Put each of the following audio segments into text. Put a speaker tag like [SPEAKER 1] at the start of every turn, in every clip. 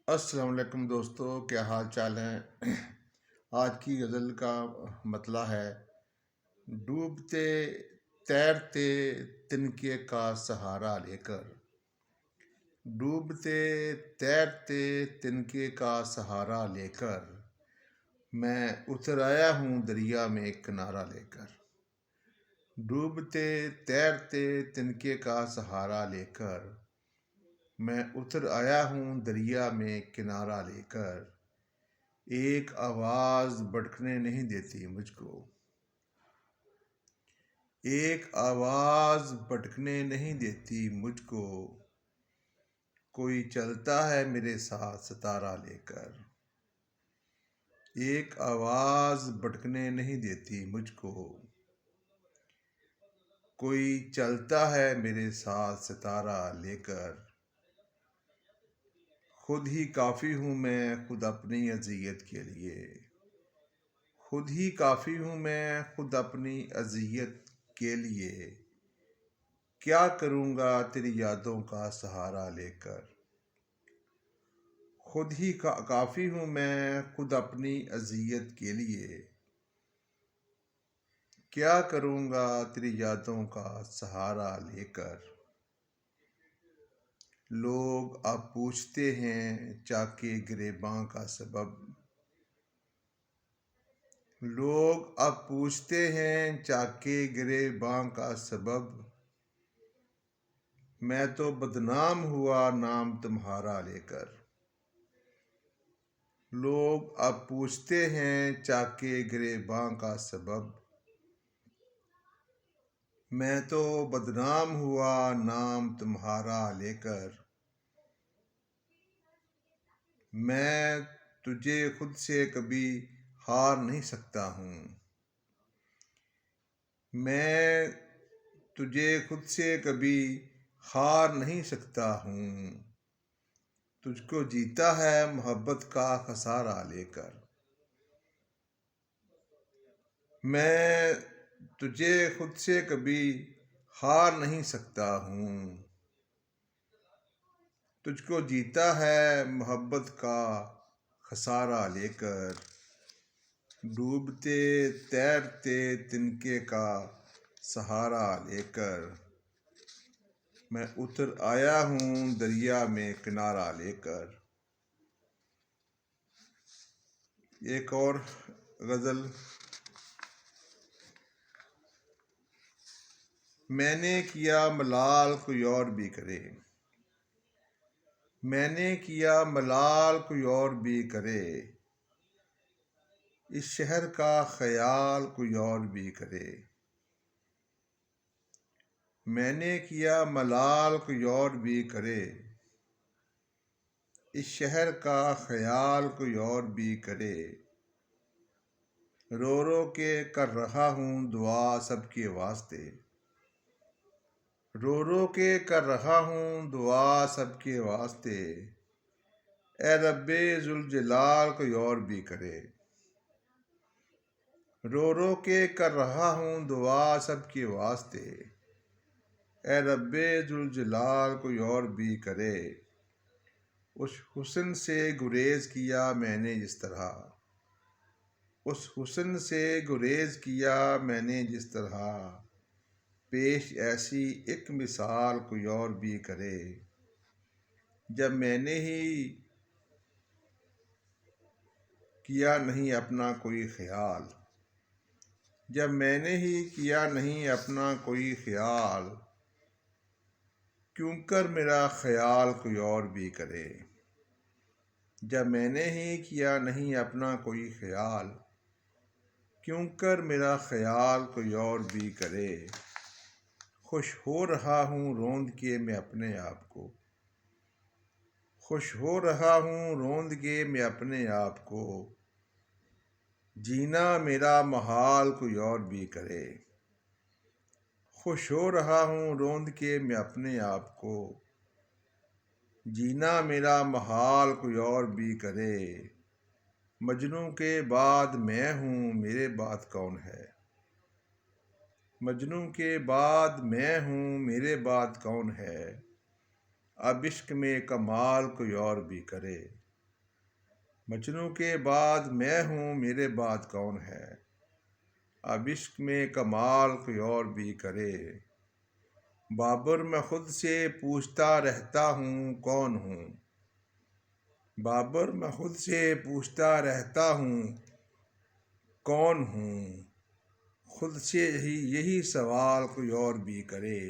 [SPEAKER 1] السلام علیکم دوستو، کیا حال چال ہیں؟ آج کی غزل کا مطلع ہے: ڈوبتے تیرتے تنکے کا سہارا لے کر، ڈوبتے تیرتے تنکے کا سہارا لے کر، میں اتر آیا ہوں دریا میں کنارہ لے کر، ڈوبتے تیرتے تنکے کا سہارا لے کر، میں اتر آیا ہوں دریا میں کنارہ لے کر، ایک آواز بھٹکنے نہیں دیتی مجھ کو، ایک آواز بھٹکنے نہیں دیتی مجھ کو، کوئی چلتا ہے میرے ساتھ ستارہ لے کر، ایک آواز بھٹکنے نہیں دیتی مجھ کو، کوئی چلتا ہے میرے ساتھ ستارہ لے کر، خود ہی کافی ہوں میں خود اپنی اذیت کے لیے، خود ہی کافی ہوں میں خود اپنی اذیت کے لیے، کیا کروں گا تیری یادوں کا سہارا لے کر، خود ہی کافی ہوں میں خود اپنی اذیت کے لیے، کیا کروں گا تیری یادوں کا سہارا لے کر، لوگ اب پوچھتے ہیں چاکے گریباں کا سبب، لوگ اب پوچھتے ہیں چاکے گریباں کا سبب، میں تو بدنام ہوا نام تمہارا لے کر، لوگ اب پوچھتے ہیں چاکے گریباں کا سبب، میں تو بدنام ہوا نام تمہارا لے کر، میں تجھے خود سے کبھی ہار نہیں سکتا ہوں، میں تجھے خود سے کبھی ہار نہیں سکتا ہوں، تجھ کو جیتا ہے محبت کا خسارہ لے کر، میں تجھے خود سے کبھی ہار نہیں سکتا ہوں، تجھ کو جیتا ہے محبت کا خسارہ لے کر، ڈوبتے تیرتے تنکے کا سہارا لے کر، میں اتر آیا ہوں دریا میں کنارہ لے کر۔ ایک اور غزل: میں نے کیا ملال کوئی اور بھی کرے، میں نے کیا ملال کوئی اور بھی کرے، اس شہر کا خیال کوئی اور بھی کرے، میں نے کیا ملال کوئی اور بھی کرے، اس شہر کا خیال کوئی اور بھی کرے، رو رو کے کر رہا ہوں دعا سب کے واسطے، رو رو کے کر رہا ہوں دعا سب کے واسطے، اے رب ذوالجلال کوئی اور بھی کرے، رو رو کے کر رہا ہوں دعا سب کے واسطے، اے رب ذوالجلال کوئی اور بھی کرے، اس حسن سے گریز کیا میں نے جس طرح، اس حسن سے گریز کیا میں نے جس طرح، پیش ایسی ایک مثال کوئی اور بھی کرے، جب میں نے ہی کیا نہیں اپنا کوئی خیال، جب میں نے ہی کیا نہیں اپنا کوئی خیال، کیوں کر میرا خیال کوئی اور بھی کرے، جب میں نے ہی کیا نہیں اپنا کوئی خیال، کیوں کر میرا خیال کوئی اور بھی کرے، خوش ہو رہا ہوں روند کے میں اپنے آپ کو، خوش ہو رہا ہوں روند کے میں اپنے آپ کو، جینا میرا محال کوئی اور بھی کرے، خوش ہو رہا ہوں روند کے میں اپنے آپ کو، جینا میرا محال کوئی اور بھی کرے، مجنوں کے بعد میں ہوں میرے بعد کون ہے، مجنوں کے بعد میں ہوں میرے بعد کون ہے، اب عشق میں کمال کوئی اور بھی کرے، مجنوں کے بعد میں ہوں، میرے بعد کون ہے؟ اب عشق میں کمال کوئی اور بھی کرے۔ بابر میں خود سے پوچھتا رہتا ہوں کون ہوں؟ بابر میں خود سے پوچھتا رہتا ہوں کون ہوں؟ خود سے یہی سوال کوئی اور بھی کرے۔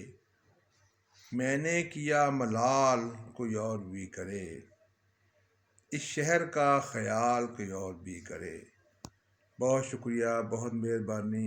[SPEAKER 1] میں نے کیا ملال کوئی اور بھی کرے۔ اس شہر کا خیال کوئی اور بھی کرے۔ بہت شکریہ، بہت مہربانی۔